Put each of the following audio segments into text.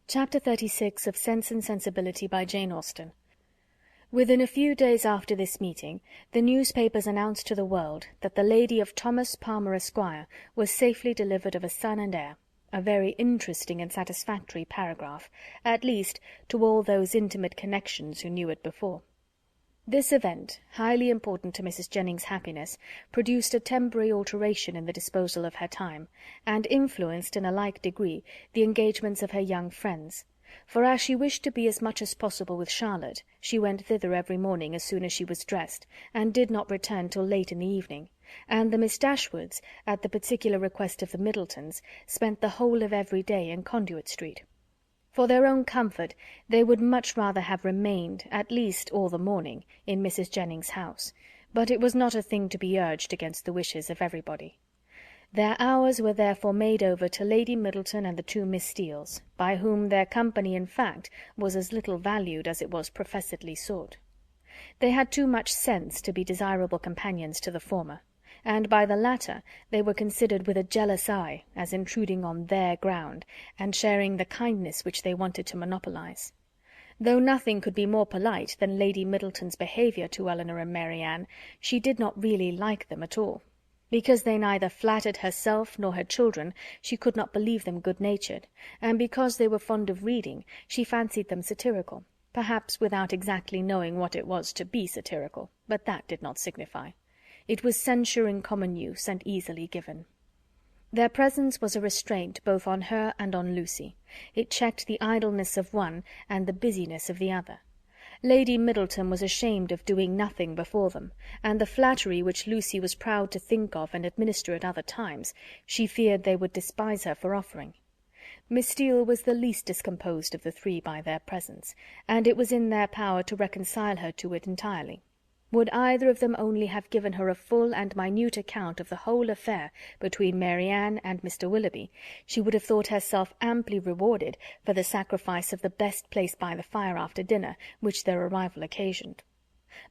Chapter 36 of Sense and Sensibility by Jane Austen. Within a few days after this meeting, the newspapers announced to the world that the lady of Thomas Palmer, Esquire, was safely delivered of a son and heir, a very interesting and satisfactory paragraph, at least to all those intimate connections who knew it before. This event, highly important to Mrs. Jennings's happiness, produced a temporary alteration in the disposal of her time, and influenced in a like degree the engagements of her young friends; for as she wished to be as much as possible with Charlotte, she went thither every morning as soon as she was dressed, and did not return till late in the evening, and the Miss Dashwoods, at the particular request of the Middletons, spent the whole of every day in Conduit Street. For their own comfort, they would much rather have remained, at least all the morning, in Mrs. Jennings's house, but it was not a thing to be urged against the wishes of everybody. Their hours were therefore made over to Lady Middleton and the two Miss Steeles, by whom their company in fact was as little valued as it was professedly sought. They had too much sense to be desirable companions to the former, and by the latter they were considered with a jealous eye as intruding on their ground, and sharing the kindness which they wanted to monopolize. Though nothing could be more polite than Lady Middleton's behaviour to Elinor and Marianne, she did not really like them at all. Because they neither flattered herself nor her children, she could not believe them good-natured, and because they were fond of reading, she fancied them satirical, perhaps without exactly knowing what it was to be satirical, but that did not signify. It was censure in common use, and easily given. Their presence was a restraint both on her and on Lucy. It checked the idleness of one and the busyness of the other. Lady Middleton was ashamed of doing nothing before them, and the flattery which Lucy was proud to think of and administer at other times, she feared they would despise her for offering. Miss Steele was the least discomposed of the three by their presence, and it was in their power to reconcile her to it entirely. Would either of them only have given her a full and minute account of the whole affair between Marianne and Mr. Willoughby, she would have thought herself amply rewarded for the sacrifice of the best place by the fire after dinner which their arrival occasioned.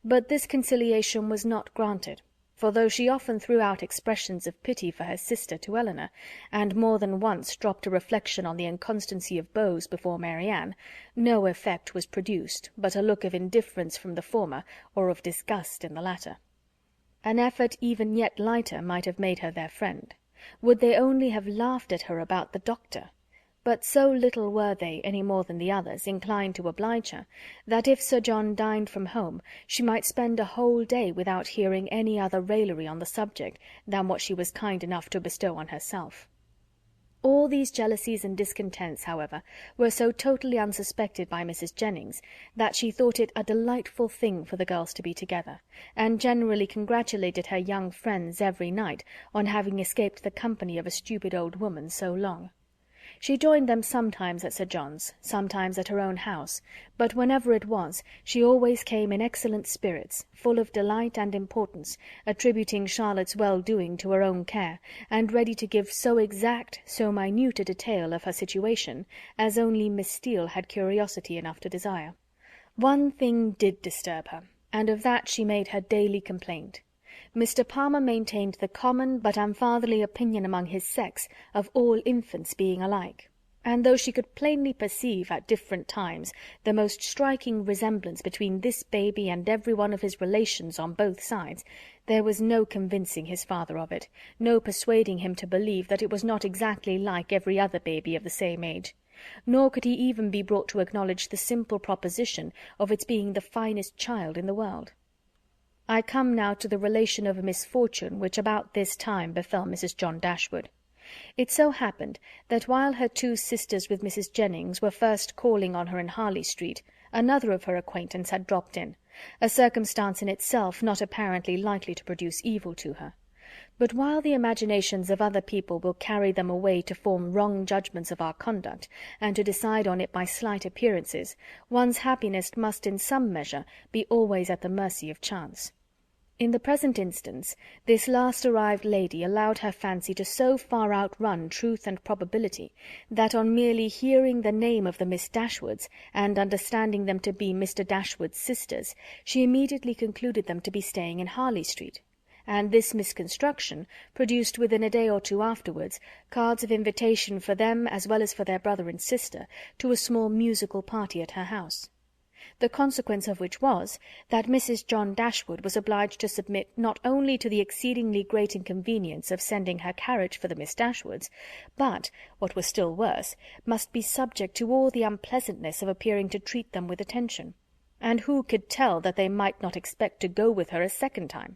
But this conciliation was not granted, for though she often threw out expressions of pity for her sister to Elinor, and more than once dropped a reflection on the inconstancy of beaux before Marianne, no effect was produced but a look of indifference from the former, or of disgust in the latter. An effort even yet lighter might have made her their friend. Would they only have laughed at her about the doctor? But so little were they, any more than the others, inclined to oblige her, that if Sir John dined from home, she might spend a whole day without hearing any other raillery on the subject than what she was kind enough to bestow on herself. All these jealousies and discontents, however, were so totally unsuspected by Mrs. Jennings, that she thought it a delightful thing for the girls to be together, and generally congratulated her young friends every night on having escaped the company of a stupid old woman so long. She joined them sometimes at Sir John's, sometimes at her own house, but whenever it was, she always came in excellent spirits, full of delight and importance, attributing Charlotte's well-doing to her own care, and ready to give so exact, so minute a detail of her situation as only Miss Steele had curiosity enough to desire. One thing did disturb her, and of that she made her daily complaint. Mr. Palmer maintained the common but unfatherly opinion among his sex of all infants being alike, and though she could plainly perceive at different times the most striking resemblance between this baby and every one of his relations on both sides, there was no convincing his father of it, no persuading him to believe that it was not exactly like every other baby of the same age, nor could he even be brought to acknowledge the simple proposition of its being the finest child in the world. I come now to the relation of a misfortune which about this time befell Mrs. John Dashwood. It so happened that while her two sisters with Mrs. Jennings were first calling on her in Harley Street, another of her acquaintance had dropped in, a circumstance in itself not apparently likely to produce evil to her. But while the imaginations of other people will carry them away to form wrong judgments of our conduct, and to decide on it by slight appearances, one's happiness must in some measure be always at the mercy of chance. In the present instance, this last arrived lady allowed her fancy to so far outrun truth and probability, that on merely hearing the name of the Miss Dashwoods, and understanding them to be Mr. Dashwood's sisters, she immediately concluded them to be staying in Harley Street, and this misconstruction produced within a day or two afterwards cards of invitation for them, as well as for their brother and sister, to a small musical party at her house. The consequence of which was, that Mrs. John Dashwood was obliged to submit not only to the exceedingly great inconvenience of sending her carriage for the Miss Dashwoods, but, what was still worse, must be subject to all the unpleasantness of appearing to treat them with attention. And who could tell that they might not expect to go with her a second time?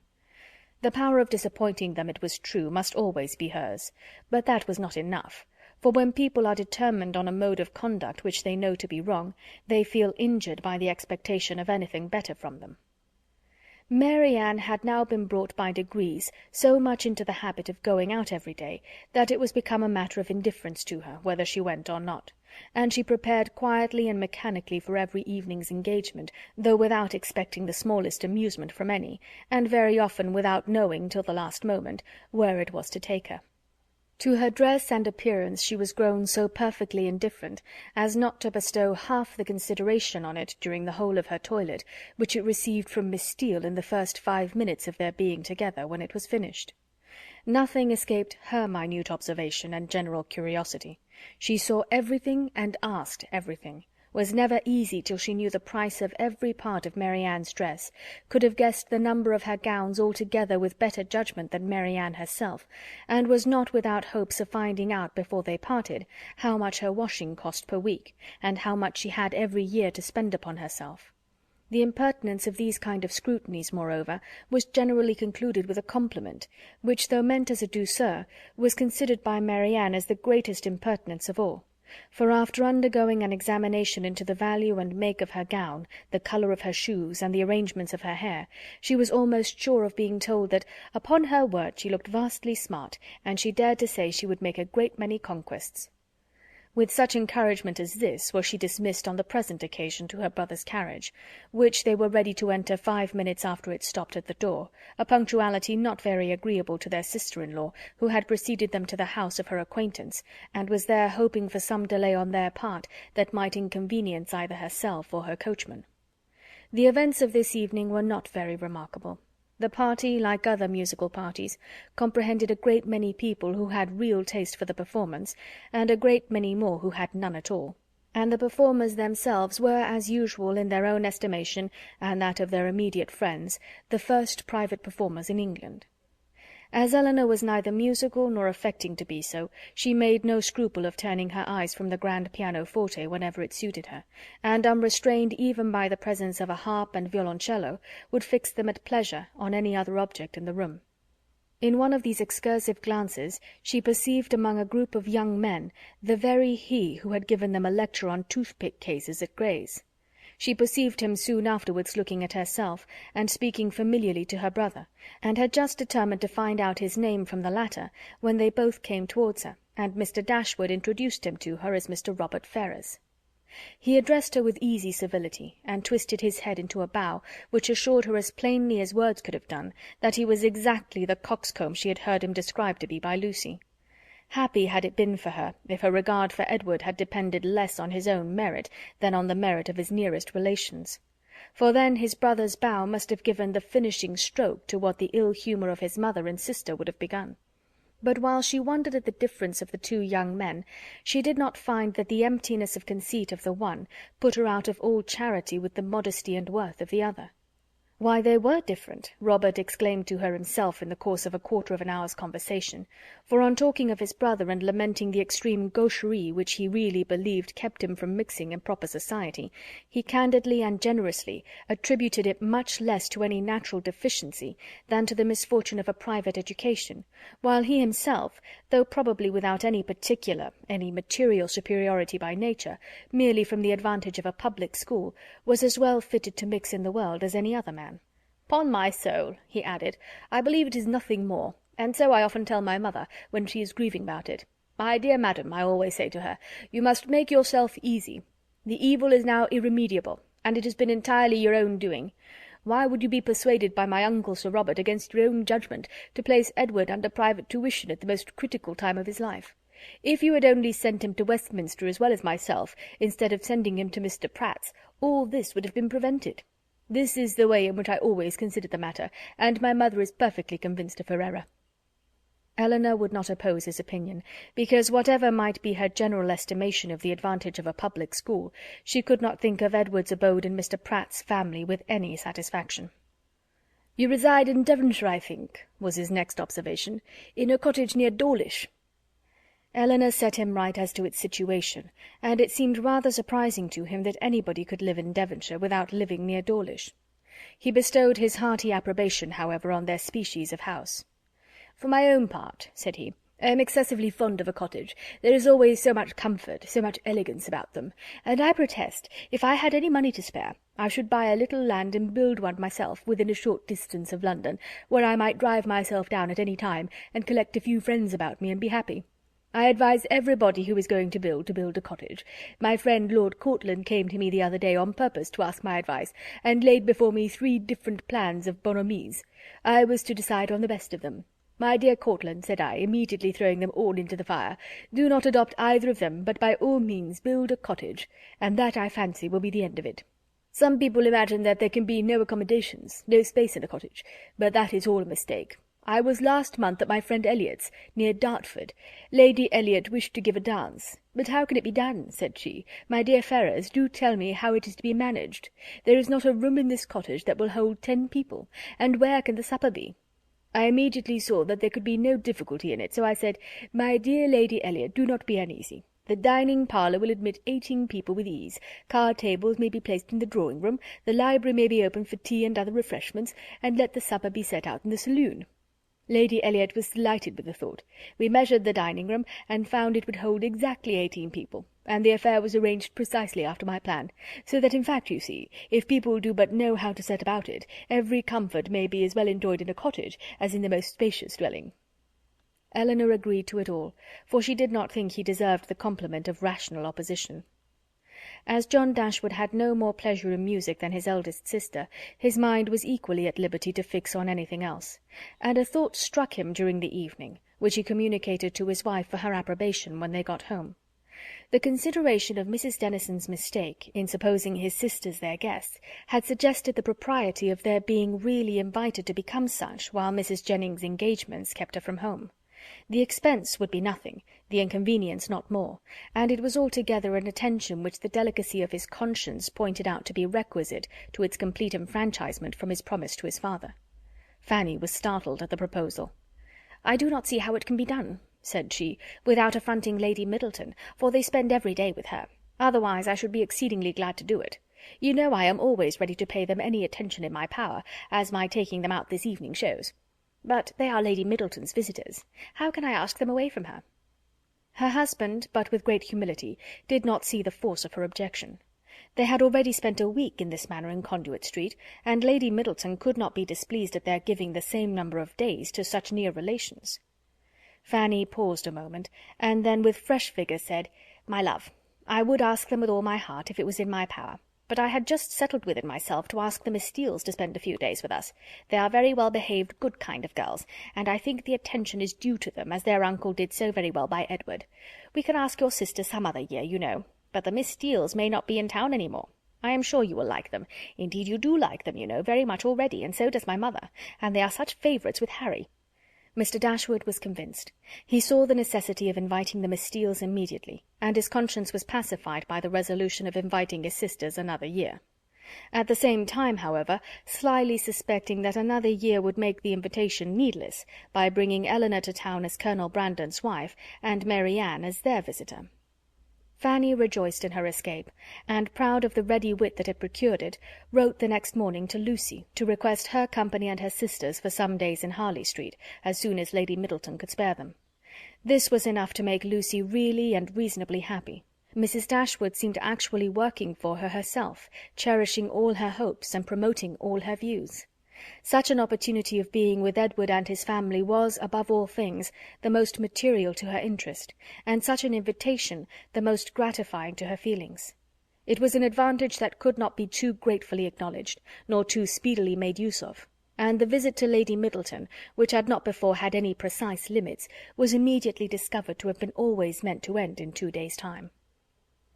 The power of disappointing them, it was true, must always be hers, but that was not enough. For when people are determined on a mode of conduct which they know to be wrong, they feel injured by the expectation of anything better from them. Mary Ann had now been brought by degrees so much into the habit of going out every day, that it was become a matter of indifference to her whether she went or not, and she prepared quietly and mechanically for every evening's engagement, though without expecting the smallest amusement from any, and very often without knowing, till the last moment, where it was to take her. To her dress and appearance she was grown so perfectly indifferent as not to bestow half the consideration on it during the whole of her toilet which it received from Miss Steele in the first 5 minutes of their being together, when it was finished. Nothing escaped her minute observation and general curiosity. She saw everything and asked everything, was never easy till she knew the price of every part of Mary Ann's dress, could have guessed the number of her gowns altogether with better judgment than Mary Ann herself, and was not without hopes of finding out before they parted how much her washing cost per week, and how much she had every year to spend upon herself. The impertinence of these kind of scrutinies, moreover, was generally concluded with a compliment, which, though meant as a douceur, was considered by Mary Ann as the greatest impertinence of all. For after undergoing an examination into the value and make of her gown, the colour of her shoes, and the arrangements of her hair, she was almost sure of being told that, upon her word, she looked vastly smart, and she dared to say she would make a great many conquests. With such encouragement as this was she dismissed on the present occasion to her brother's carriage, which they were ready to enter 5 minutes after it stopped at the door, a punctuality not very agreeable to their sister-in-law, who had preceded them to the house of her acquaintance, and was there hoping for some delay on their part that might inconvenience either herself or her coachman. The events of this evening were not very remarkable. The party, like other musical parties, comprehended a great many people who had real taste for the performance, and a great many more who had none at all, and the performers themselves were, as usual, in their own estimation and that of their immediate friends, the first private performers in England. As Elinor was neither musical nor affecting to be so, she made no scruple of turning her eyes from the grand pianoforte whenever it suited her, and, unrestrained even by the presence of a harp and violoncello, would fix them at pleasure on any other object in the room. In one of these excursive glances she perceived among a group of young men the very he who had given them a lecture on toothpick cases at Gray's. She perceived him soon afterwards looking at herself, and speaking familiarly to her brother, and had just determined to find out his name from the latter, when they both came towards her, and Mr. Dashwood introduced him to her as Mr. Robert Ferrars. He addressed her with easy civility, and twisted his head into a bow, which assured her as plainly as words could have done that he was exactly the coxcomb she had heard him described to be by Lucy. Happy had it been for her if her regard for Edward had depended less on his own merit than on the merit of his nearest relations, for then his brother's bow must have given the finishing stroke to what the ill humour of his mother and sister would have begun. But while she wondered at the difference of the two young men, she did not find that the emptiness of conceit of the one put her out of all charity with the modesty and worth of the other. Why, they were different, Robert exclaimed to her himself in the course of a quarter of an hour's conversation, for on talking of his brother and lamenting the extreme gaucherie which he really believed kept him from mixing in proper society, he candidly and generously attributed it much less to any natural deficiency than to the misfortune of a private education, while he himself, though probably without any material superiority by nature, merely from the advantage of a public school, was as well fitted to mix in the world as any other man. "'Pon my soul," he added, "I believe it is nothing more, and so I often tell my mother, when she is grieving about it. My dear madam, I always say to her, you must make yourself easy. The evil is now irremediable, and it has been entirely your own doing. Why would you be persuaded by my uncle Sir Robert, against your own judgment, to place Edward under private tuition at the most critical time of his life? If you had only sent him to Westminster as well as myself, instead of sending him to Mr. Pratt's, all this would have been prevented. This is the way in which I always considered the matter, and my mother is perfectly convinced of her error." Elinor would not oppose his opinion, because whatever might be her general estimation of the advantage of a public school, she could not think of Edward's abode in Mr. Pratt's family with any satisfaction. "You reside in Devonshire, I think," was his next observation, "in a cottage near Dawlish." Elinor set him right as to its situation, and it seemed rather surprising to him that anybody could live in Devonshire without living near Dawlish. He bestowed his hearty approbation, however, on their species of house. "For my own part," said he, "I am excessively fond of a cottage. There is always so much comfort, so much elegance about them, and I protest, if I had any money to spare, I should buy a little land and build one myself within a short distance of London, where I might drive myself down at any time, and collect a few friends about me, and be happy. I advise everybody who is going to build a cottage. My friend Lord Courtland came to me the other day on purpose to ask my advice, and laid before me 3 different plans of bonhomie's. I was to decide on the best of them. 'My dear Courtland,' said I, immediately throwing them all into the fire, 'do not adopt either of them, but by all means build a cottage, and that, I fancy, will be the end of it. Some people imagine that there can be no accommodations, no space in a cottage, but that is all a mistake. I was last month at my friend Elliot's, near Dartford. Lady Elliot wished to give a dance. But how can it be done? Said she. My dear Ferrars, do tell me how it is to be managed. There is not a room in this cottage that will hold 10 people, and where can the supper be? I immediately saw that there could be no difficulty in it, so I said, My dear Lady Elliot, do not be uneasy. The dining-parlour will admit 18 people with ease. Card tables may be placed in the drawing-room, the library may be open for tea and other refreshments, and let the supper be set out in the saloon. Lady Elliot was delighted with the thought. We measured the dining-room, and found it would hold exactly 18 people, and the affair was arranged precisely after my plan, so that, in fact, you see, if people do but know how to set about it, every comfort may be as well enjoyed in a cottage as in the most spacious dwelling. Elinor agreed to it all, for she did not think he deserved the compliment of rational opposition. As John Dashwood had no more pleasure in music than his eldest sister, his mind was equally at liberty to fix on anything else, and a thought struck him during the evening, which he communicated to his wife for her approbation when they got home. The consideration of Mrs. Dennison's mistake, in supposing his sisters their guests, had suggested the propriety of their being really invited to become such, while Mrs. Jennings's engagements kept her from home. The expense would be nothing, the inconvenience not more, and it was altogether an attention which the delicacy of his conscience pointed out to be requisite to its complete enfranchisement from his promise to his father. Fanny was startled at the proposal. "I do not see how it can be done," said she, "without affronting Lady Middleton, for they spend every day with her. Otherwise I should be exceedingly glad to do it. You know I am always ready to pay them any attention in my power, as my taking them out this evening shows. But they are Lady Middleton's visitors. How can I ask them away from her?" Her husband, but with great humility, did not see the force of her objection. They had already spent a week in this manner in Conduit Street, and Lady Middleton could not be displeased at their giving the same number of days to such near relations. Fanny paused a moment, and then with fresh vigour said, "My love, I would ask them with all my heart, if it was in my power. But I had just settled with it myself to ask the Miss Steeles to spend a few days with us. They are very well-behaved, good kind of girls, and I think the attention is due to them, as their uncle did so very well by Edward. We can ask your sister some other year, you know, but the Miss Steeles may not be in town any more. I am sure you will like them. Indeed, you do like them, you know, very much already, and so does my mother, and they are such favourites with Harry." Mr. Dashwood was convinced. He saw the necessity of inviting the Miss Steeles immediately, and his conscience was pacified by the resolution of inviting his sisters another year. At the same time, however, slyly suspecting that another year would make the invitation needless, by bringing Elinor to town as Colonel Brandon's wife, and Mary Ann as their visitor. Fanny rejoiced in her escape, and, proud of the ready wit that had procured it, wrote the next morning to Lucy to request her company and her sister's for some days in Harley Street, as soon as Lady Middleton could spare them. This was enough to make Lucy really and reasonably happy. Mrs. Dashwood seemed actually working for her herself, cherishing all her hopes and promoting all her views. Such an opportunity of being with Edward and his family was, above all things, the most material to her interest, and such an invitation the most gratifying to her feelings. It was an advantage that could not be too gratefully acknowledged, nor too speedily made use of, and the visit to Lady Middleton, which had not before had any precise limits, was immediately discovered to have been always meant to end in 2 days' time.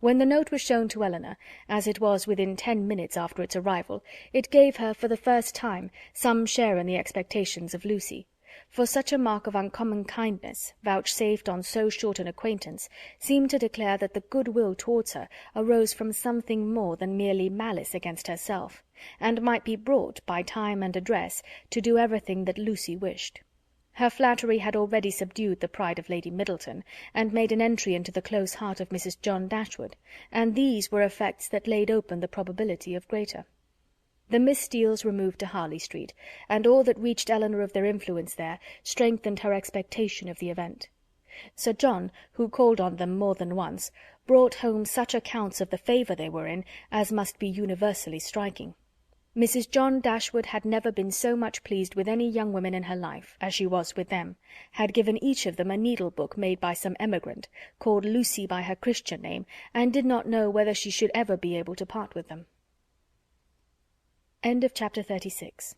When the note was shown to Elinor, as it was within 10 minutes after its arrival, it gave her, for the first time, some share in the expectations of Lucy; for such a mark of uncommon kindness, vouchsafed on so short an acquaintance, seemed to declare that the good-will towards her arose from something more than merely malice against herself, and might be brought, by time and address, to do everything that Lucy wished. Her flattery had already subdued the pride of Lady Middleton, and made an entry into the close heart of Mrs. John Dashwood, and these were effects that laid open the probability of greater. The Miss Steeles removed to Harley Street, and all that reached Elinor of their influence there strengthened her expectation of the event. Sir John, who called on them more than once, brought home such accounts of the favour they were in as must be universally striking. Mrs. John Dashwood had never been so much pleased with any young women in her life as she was with them, had given each of them a needle-book made by some emigrant, called Lucy by her Christian name, and did not know whether she should ever be able to part with them. Chapter 36